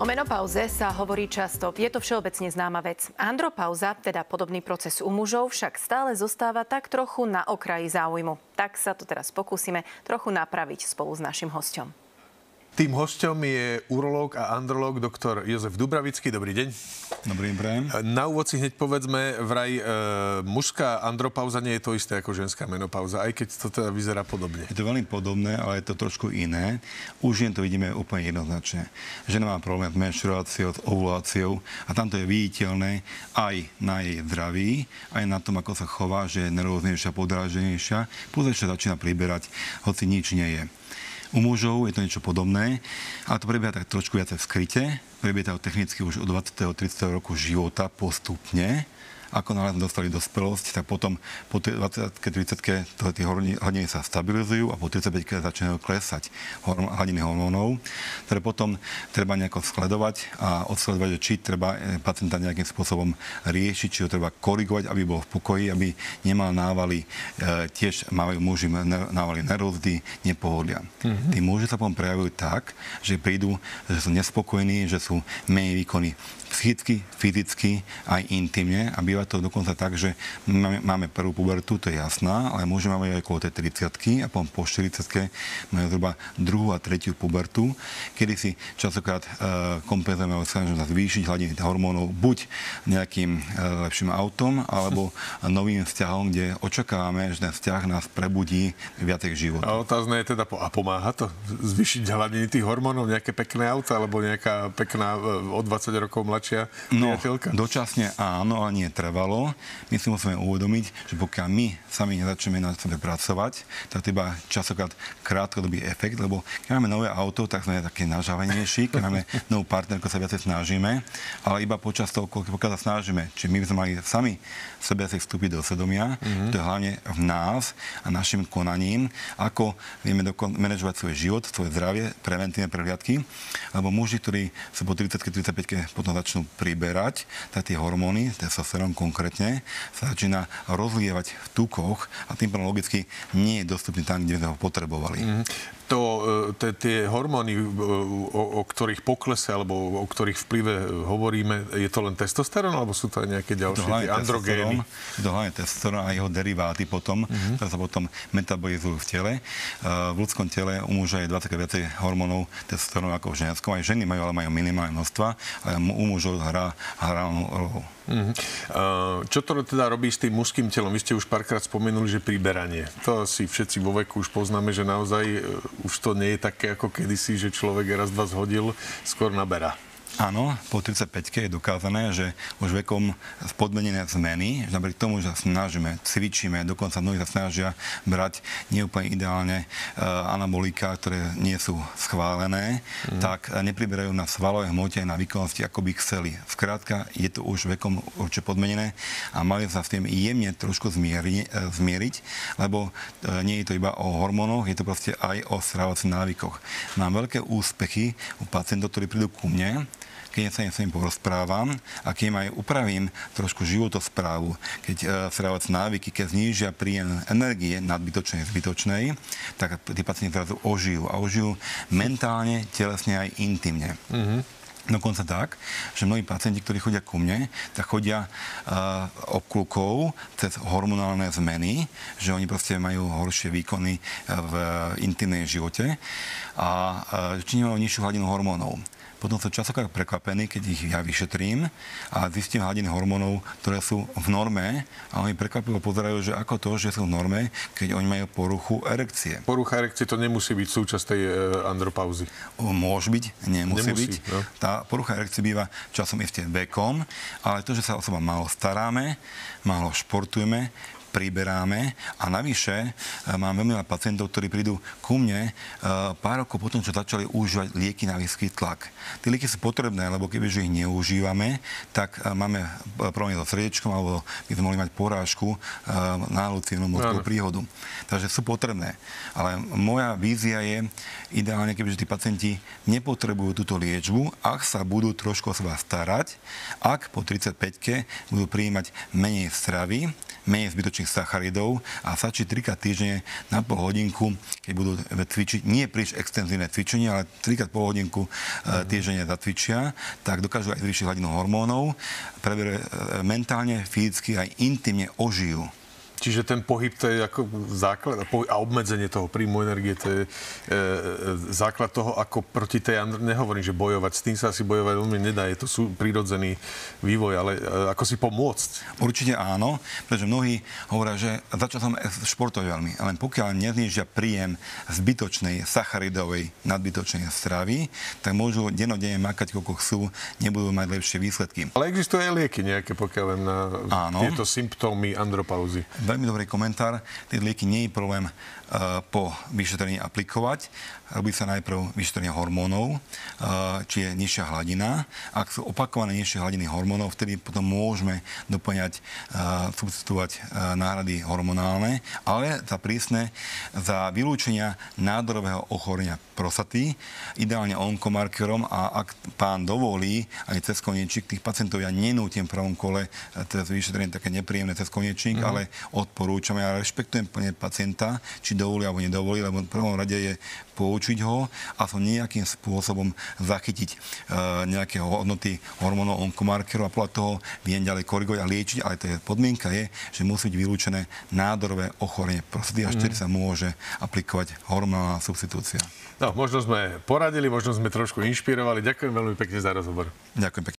O menopauze sa hovorí často. Je to všeobecne známa vec. Andropauza, teda podobný proces u mužov, však stále zostáva tak trochu na okraji záujmu. Tak sa to teraz pokúsime trochu napraviť spolu s našim hosťom. Tým hosťom je urológ a andrológ doktor Jozef Dubravický. Dobrý deň. Dobrý deň. Na úvod si hneď povedzme, vraj mužská andropauza nie je to isté ako ženská menopauza, aj keď to teda vyzerá podobne. Je to veľmi podobné, ale je to trošku iné. Už to vidíme úplne jednoznačne. Žena má problém s menštruáciou, s ovuláciou a tam to je viditeľné aj na jej zdraví, aj na tom, ako sa chová, že je nervóznejšia, podráženejšia, plus ešte začína priberať, hoci nič nie je. U mužov je to niečo podobné, ale to prebieha tak trošku viacej v skryte. Prebieha to technicky už od 20. 30. roku života postupne. Ako náhle dostali dospelosť, tak potom po 20. 30. tie hladiny sa stabilizujú a po 35. začínajú klesať hladiny hormónov, ktoré potom treba nejako sledovať a odsledovať, či treba pacienta nejakým spôsobom riešiť, či ho treba korigovať, aby bol v pokoji, aby nemal návaly. Tiež majú muži návaly nervózny, nepohodlia. Tí muži sa potom prejavujú tak, že prídu, že sú nespokojní, že sú menej výkonní psychicky, fyzicky, aj intimne a býva to dokonca tak, že máme prvú pubertu, to je jasná, ale muži máme aj okolo tej 30-ky a potom po 40-ke majú zhruba druhú a tretiu pubertu, kedy si častokrát kompenzujeme snažíme sa zvýšiť hladiny hormónov buď nejakým lepším autom, alebo novým vzťahom, kde očakávame, že ten vzťah nás prebudí viacej k životu. A otázne je teda, a pomáha to zvýšiť hladiny tých hormónov, nejaké pekné auta, alebo nejaká pekná o 20 rokov mladšia priateľka? Dočasne áno, ale nie trvalo. My si musíme uvedomiť, že pokiaľ my sami nezačneme na sebe pracovať, tak to iba častokrát krátkodobý efekt, lebo keď máme nové auto, tak sme takí nažavenejší, keď máme novú partnerku, sa viacej snažíme, ale iba počas toho, pokiaľ sa snažíme, či my by sme mali sami sebe si vstúpiť do svedomia, to je hlavne v nás a našim konaním, ako vieme manažovať svoj život, svoje zdravie, preventívne prehliadky, lebo muži, ktorí sa po 30-35 potom začnú priberať, tak tie hormóny, testosterón konkrétne, sa začína rozlievať v tukoch a tým pádom logicky nie je dostupný tam, kde sme ho potrebovali. Tie hormóny, o ktorých poklese alebo o ktorých vplyve hovoríme, je to len testosterón, alebo sú to aj nejaké ďalšie androgény? To hlavne testosterón a jeho deriváty potom, ktoré sa potom metabolizujú v tele. V ľudskom tele u muža je 20 viacej hormónov testosterónu ako v ženskom. Aj ženy majú, ale majú minimálne množstva, ale u mužov hrá rolu. Čo to teda robí s tým mužským telom? Vy ste už párkrát spomenuli, že priberanie. To si všetci vo veku už poznáme, že naozaj už to nie je také ako kedysi, že človek raz, dva zhodil, skôr naberá. Áno, po 35-ke je dokázané, že už vekom podmenené zmeny, že napriek tomu, že sa snažíme, cvičíme, dokonca mnohí sa snažia brať neúplne ideálne anabolika, ktoré nie sú schválené, tak nepriberajú na svalovej hmote a na výkonnosti, ako by chceli. Skrátka, je to už vekom určite podmenené a mali sa s tým jemne trošku zmieriť, lebo nie je to iba o hormónoch, je to proste aj o stravovacích návykoch. Mám veľké úspechy u pacientov, ktorí prídu ku mne, keď sa im s nimi porozprávam a keď im aj upravím trošku životosprávu, keď stravovacie návyky, keď znížia príjem energie nadbytočnej, zbytočnej, tak tí pacienti zrazu ožijú a ožijú mentálne, telesne aj intimne. Dokonca tak, že mnohí pacienti, ktorí chodia ku mne, tak chodia obkľukou cez hormonálne zmeny, že oni proste majú horšie výkony v intimnej živote a či nemajú nižšiu hladinu hormónov. Potom sú častokrát prekvapení, keď ich ja vyšetrím a zistím hladiny hormónov, ktoré sú v norme a oni prekvapivo pozerajú, že ako to, že sú v norme, keď oni majú poruchu erekcie. Porucha erekcie to nemusí byť súčasť tej andropauzy. Môže byť, nemusí byť. No. Tá porucha erekcie býva časom ešte vekom, ale to, že sa osoba málo staráme, málo športujeme, priberáme a navyše mám veľmi veľa pacientov, ktorí prídu ku mne pár rokov potom, čo začali užívať lieky na vysoký tlak. Tie lieky sú potrebné, lebo kebyže ich neužívame, tak máme problém so srdiečkom alebo by sme mohli mať porážku na lucidnú mozgovú príhodu. Takže sú potrebné. Ale moja vízia je ideálne, kebyže tí pacienti nepotrebujú túto liečbu, ak sa budú trošku o seba starať, ak po 35-ke budú prijímať menej stravy, menej zbytočných sacharidov a stačí 3-krát týždenne na pol hodinku, keď budú cvičiť, nie príliš extenzívne cvičenie, ale 3-krát pol hodinku týždenne zacvičia, tak dokážu aj zvýšiť hladinu hormónov, mentálne, fyzicky aj intimne ožijú. Čiže ten pohyb to je ako základ a obmedzenie toho príjmu energie, to je základ toho, ako proti tej nehovorím, že bojovať, s tým sa asi bojovať veľmi nedá, je to prírodzený vývoj, ale ako si pomôcť? Určite áno, pretože mnohí hovoria, že začal som športovať veľmi, ale pokiaľ neznížia príjem zbytočnej sacharidovej nadbytočnej stravy, tak môžu dennodenne makať, koľko chcú, nebudú mať lepšie výsledky. Ale existujú aj lieky nejaké, pokiaľ len na tieto symptómy andropauzy. Veľmi dobrý komentár. Tie lieky nie je problém po vyšetrení aplikovať. Robí sa najprv vyšetrenie hormónov, či je nižšia hladina. Ak sú opakované nižšie hladiny hormónov, vtedy potom môžeme doplňať, substituovať náhrady hormonálne, ale za prísne za vylúčenia nádorového ochorenia prostaty, ideálne onkomarkerom, a ak pán dovolí, aj cez koniečík, tých pacientov ja nenútim v prvom kole cez vyšetrenie také nepríjemné cez koniečík, ale odporúčam, ja rešpektujem plne pacienta, či dovolí alebo nedovolí, lebo v prvom rade je poučiť ho a so nejakým spôsobom zachytiť nejaké hodnoty hormónov onkomarkerov a podľa toho viem ďalej korigovať a liečiť, ale to je podmienka je, že musí byť vylúčené nádorové ochorenie prostaty, až vtedy sa môže aplikovať hormonálna substitúcia. No, možno sme poradili, možno sme trošku inšpirovali. Ďakujem veľmi pekne za rozhovor. Ďakujem pekne.